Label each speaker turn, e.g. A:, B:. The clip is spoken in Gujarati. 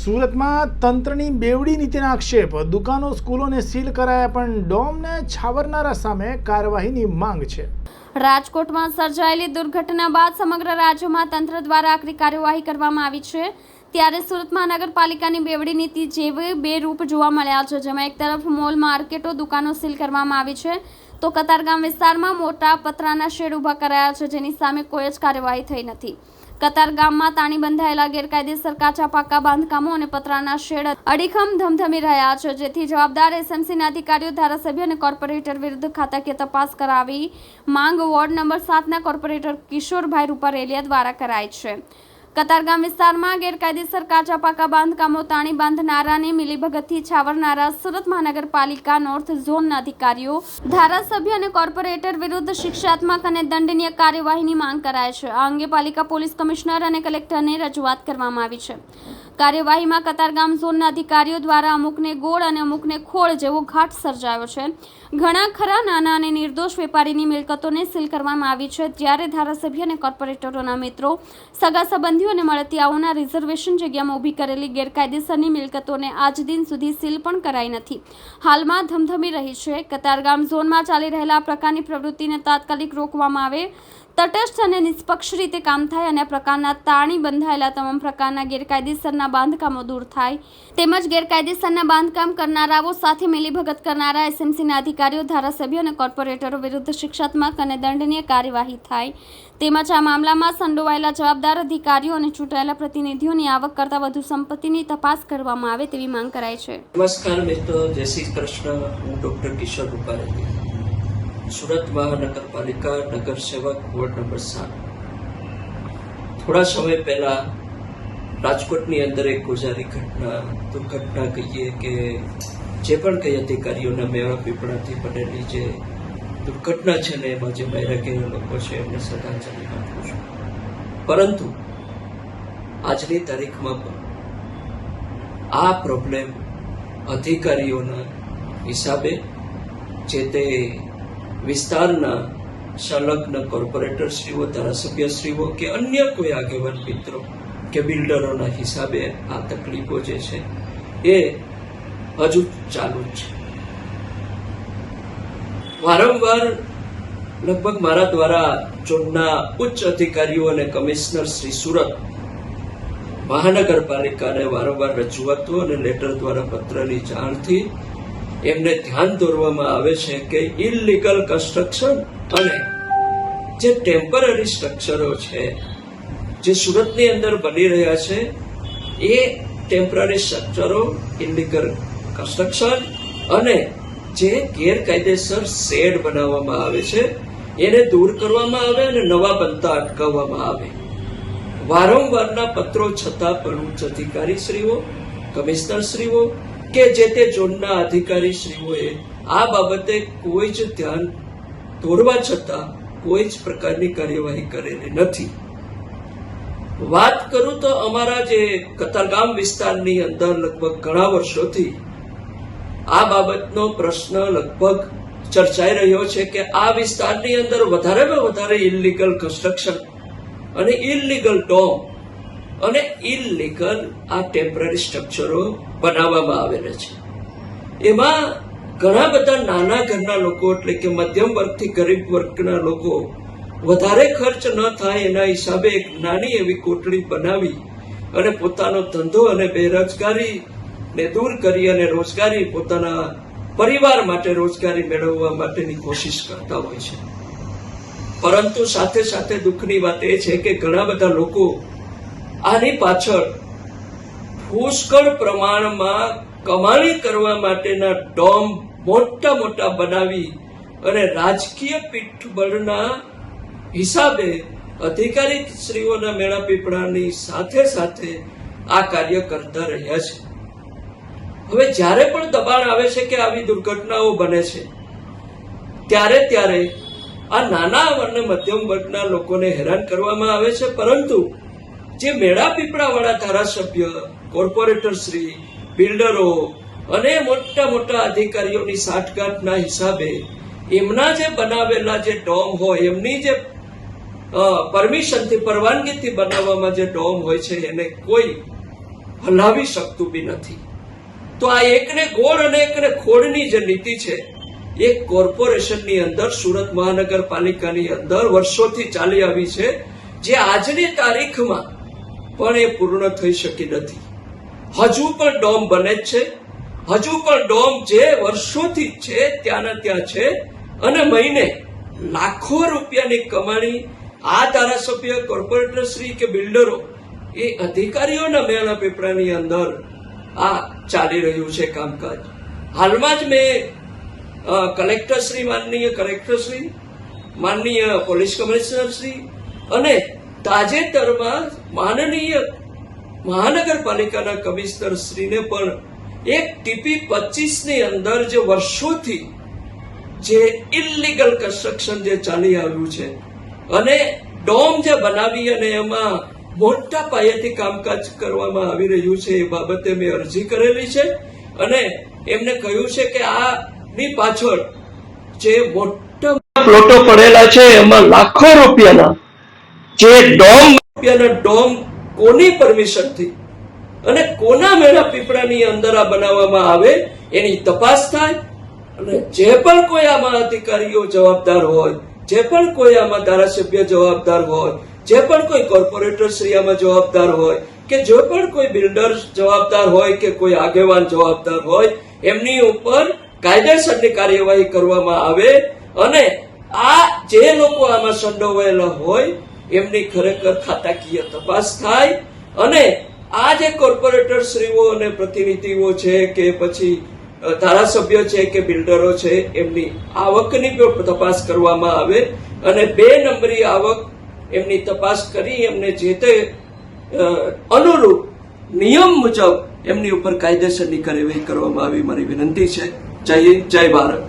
A: સુરતમાં તંત્રની બેવડી નીતિના આક્ષેપ, દુકાનો સ્કૂલોને સીલ કરાયા પણ ડોમને છાવરનારા સામે કાર્યવાહીની માંગ છે।
B: રાજકોટમાં સર્જાયેલી દુર્ઘટના બાદ સમગ્ર રાજ્યમાં તંત્ર દ્વારા આકરી કાર્યવાહી કરવામાં આવી છે। ત્યારે સુરત મહાનગરપાલિકાની બેવડી નીતિ જેવી બે રૂપ જોવા મળ્યા છે, જેમાં એક તરફ મોલ, માર્કેટો, દુકાનો સીલ કરવામાં આવી છે, તો કતારગામ વિસ્તારમાં મોટા પતરાના શેડ ઊભા કરાયા છે, જેની સામે કોઈ જ કાર્યવાહી થઈ નથી। કતારગામમાં તાણી બંધાયેલા ગેરકાયદેસર કાચા પાકા બાંધકામો અને પતરાના શેડ અડીખમ ધમધમી રહ્યા છે, જેથી જવાબદાર એસએમસીના અધિકારીઓ, ધારાસભ્ય અને કોર્પોરેટર વિરુદ્ધ ખાતાકીય તપાસ કરાવી માંગ વોર્ડ નંબર 7ના કોર્પોરેટર કિશોરભાઈ રૂપારેલિયા દ્વારા કરાઈ છે। કતારગામ વિસ્તારમાં ગેરકાયદેસર કાચા પાકા બાંધકામો તાણી બાંધનારાને મિલીભગતથી છાવરનારા સુરત મહાનગરપાલિકા નોર્થ ઝોનના અધિકારીઓ, ધારાસભ્ય અને કોર્પોરેટર વિરુદ્ધ શિક્ષાત્મક અને દંડનીય કાર્યવાહીની માંગ કરાય છે। આ અંગે પાલિકા પોલીસ કમિશનર અને કલેક્ટરને રજૂઆત કરવામાં આવી છે। કાર્યવાહીમાં કતારગામ ઝોનના અધિકારીઓ દ્વારા અમુકને ગોળ અને અમુકને ખોળ જેવો ઘાટ સર્જાયો છે। ઘણા ખરા નાના અને નિર્દોષ વેપારીની મિલકતોને સીલ કરવામાં આવી છે, જ્યારે ધારાસભ્ય અને કોર્પોરેટરોના મિત્રો, સગા સંબંધીઓ અને મળતિયાઓના રિઝર્વેશન જગ્યામાં ઊભી કરેલી ગેરકાયદેસરની મિલકતોને આજ દિન સુધી સીલ પણ કરાઈ નથી, હાલમાં ધમધમી રહી છે। કતારગામ ઝોનમાં ચાલી રહેલા આ પ્રકારની પ્રવૃત્તિને તાત્કાલિક રોકવામાં આવે, તટસ્થ અને નિષ્પક્ષ રીતે કામ થાય અને આ પ્રકારના તાણી બંધાયેલા તમામ પ્રકારના ગેરકાયદેસરના બાંધકામો દૂર થાય, તેમજ ગેરકાયદેસરના બાંધકામ કરનારાઓ સાથે મિલીભગત કરનારા એસએમસીના અધિકારીઓ, ધારાસભ્યો અને કોર્પોરેટરો વિરુદ્ધ શિક્ષાત્મક અને દંડનીય કાર્યવાહી થાય, તેમજ આ મામલામાં સંડોવાયેલા જવાબદાર અધિકારીઓ અને ચૂંટાયેલા પ્રતિનિધિઓની આવક કરતાં વધુ સંપત્તિની તપાસ કરવામાં આવે તેવી માંગ કરાઈ છે।
C: નમસ્કાર મિત્રો, જય શ્રી કૃષ્ણ। હું ડોક્ટર કિશોર રૂપારેલિયા, સુરત મહાનગરપાલિકા નગર સેવક વોર્ડ નંબર 7। થોડા સમય પહેલા રાજકોટની અંદર એક ગોઝારી દુર્ઘટના કહીએ કે જે પણ કઈ અધિકારીઓના મેળા પીપળાથી બનેલી જે દુર્ઘટના છે ને, એમાં જે માર્યા ગયેલા લોકો છે એમને શ્રદ્ધાંજલિ આપું છું। પરંતુ આજની તારીખમાં પણ આ પ્રોબ્લેમ અધિકારીઓના હિસાબે જે તે વિસ્તારના સંલગ્ન કોર્પોરેટરશ્રીઓ, ધારાસભ્યશ્રીઓ કે અન્ય કોઈ આગેવાન મિત્રો કે બિલ્ડરોના હિસાબે આ તકલીફો જે છે એ હજુ ચાલુ જ છે। વારંવાર લગભગ મારા દ્વારા ઝોનના ઉચ્ચ અધિકારીઓ અને કમિશનર શ્રી સુરત મહાનગરપાલિકાને વારંવાર રજૂઆતો અને લેટર દ્વારા પત્રની જાણથી એમને ધ્યાન દોરવામાં આવે છે કે ઇલીગલ કન્સ્ટ્રક્શન અને જે ટેમ્પરરી સ્ટ્રક્ચરો છે જે સુરતની અંદર બની રહ્યા છે, એ ટેમ્પરરી સ્ટ્રક્ચરો, ઇલીગલ કન્સ્ટ્રક્શન અને જે ગેરકાયદેસર શેડ બનાવવામાં આવે છે એને દૂર કરવામાં આવે અને નવા બનતા અટકાવવામાં આવે। વારંવારના પત્રો છતાં પણ ઉચ્ચ અધિકારીશ્રીઓ, કમિશનરશ્રીઓ કે જે તે ઝોનના અધિકારીશ્રીઓએ આ બાબતે કોઈ જ ધ્યાન દોરવા છતાં કોઈ જ પ્રકારની કાર્યવાહી કરેલી નથી। વાત કરું તો અમારા જે કતારગામ વિસ્તારની અંદર લગભગ ઘણા વર્ષોથી આ બાબતનો પ્રશ્ન લગભગ ચર્ચાઈ રહ્યો છે કે આ વિસ્તારની અંદર વધારેમાં વધારે ઇલીગલ કન્સ્ટ્રક્શન અને ઇલીગલ ડોમ અને ઇલીગલ આ ટેમ્પરરી સ્ટ્રક્ચરો બનાવવામાં આવેલા છે। એમાં ઘણા બધા નાના ઘરના લોકો, એટલે કે મધ્યમ વર્ગથી ગરીબ વર્ગના લોકો વધારે ખર્ચ ન થાય એના હિસાબે એક નાની એવી કોટડી બનાવી અને પોતાનો ધંધો અને બેરોજગારીને દૂર કરી અને રોજગારી, પોતાના પરિવાર માટે રોજગારી મેળવવા માટેની કોશિશ કરતા હોય છે। પરંતુ સાથે સાથે દુઃખની વાત એ છે કે ઘણા બધા લોકો આની પાછળ પુષ્કળ પ્રમાણમાં કમાણી કરવા માટેના ડોમ મોટા મોટા બનાવી અને રાજકીય પીઠબળના હિસાબે અધિકારીશ્રીઓના મેળા પીપળાની સાથે સાથે આ કાર્ય કરતા રહ્યા છે। હવે જ્યારે પણ દબાણ આવે છે કે આવી દુર્ઘટનાઓ બને છે, ત્યારે આ નાના અને મધ્યમ વર્ગના લોકોને હેરાન કરવામાં આવે છે, પરંતુ જે મેળા પીપળાવાળા ધારાસભ્ય, કોર્પોરેટરશ્રી, બિલ્ડરો અને મોટા મોટા અધિકારીઓની સાઠગાંઠના હિસાબે એમના જે બનાવેલા જે ડોમ હોય, એમની જે પરમિશનથી, પરવાનગીથી બનાવવામાં જે ડોમ હોય છે એને કોઈ હલાવી શકતું બી નથી. તો આ એકને ગોળ અને એકને ખોળની જે નીતિ છે એ કોર્પોરેશનની અંદર, સુરત મહાનગરપાલિકાની અંદર વર્ષોથી ચાલી આવી છે, જે આજની તારીખમાં પણ એ પૂર્ણ થઈ શકી નથી. હજુ પણ ડોમ બને જ છે, હજુ પણ ડોમ જે વર્ષોથી છે ત્યાંના ત્યાં છે, અને મહિને લાખો રૂપિયાની કમાણી આ ધારાસભ્ય, કોર્પોરેટર શ્રી કે બિલ્ડરો એ અધિકારીઓના મેળા પીપળાની અંદર આ ચાલી રહ્યું છે કામકાજ. હાલમાં જ મેં કલેક્ટરશ્રી, માનનીય કલેક્ટરશ્રી, માનનીય પોલીસ કમિશનરશ્રી અને તાજેતરમાં માનનીય મહાનગરપાલિકાના કમિશનરશ્રીને પણ એક ટીપી 25 ની અંદર જે વર્ષોથી જે ઇલીગલ કન્સ્ટ્રક્શન જે ચાલી આવ્યું છે અને ડોમ જે બનાવી અને એમાં મોટા પાયેથી કામકાજ કરવામાં આવી રહ્યું છે એ બાબતે મેં અરજી કરેલી છે અને એમને કહ્યું છે કે આની પાછળ જે મોટા પ્લોટો પડેલા છે એમાં લાખો રૂપિયાના જે ડોમ કોની પરમિશનથી અને કોના મેળા પીપળાની અંદર આ બનાવવામાં આવે એની તપાસ થાય અને જે પણ કોઈ આમાં અધિકારીઓ જવાબદાર હોય, જે પણ કોઈ આમાં ધારાસભ્ય જવાબદાર હોય, જે પણ કોઈ કોર્પોરેટર શ્રી આમાં જવાબદાર હોય કે જે પણ કોઈ બિલ્ડર જવાબદાર હોય કે કોઈ આગેવાન જવાબદાર હોય, એમની ઉપર કાયદેસરની કાર્યવાહી કરવામાં આવે અને આ જે લોકો આમાં સંડોવાયેલા હોય એમની ખરેખર ખાતાકીય તપાસ થાય અને આ જે કોર્પોરેટર શ્રીઓ અને પ્રતિનિધિઓ છે કે પછી ધારાસભ્ય છે કે બિલ્ડરો છે એમની આવકની પણ તપાસ કરવામાં આવે અને 2 નંબરી આવક એમની તપાસ કરી એમને જે તે અનુરૂપ નિયમ મુજબ એમની ઉપર કાયદેસરની કાર્યવાહી કરવામાં આવી મારી વિનંતી છે. જય હિન્દ, જય ભારત.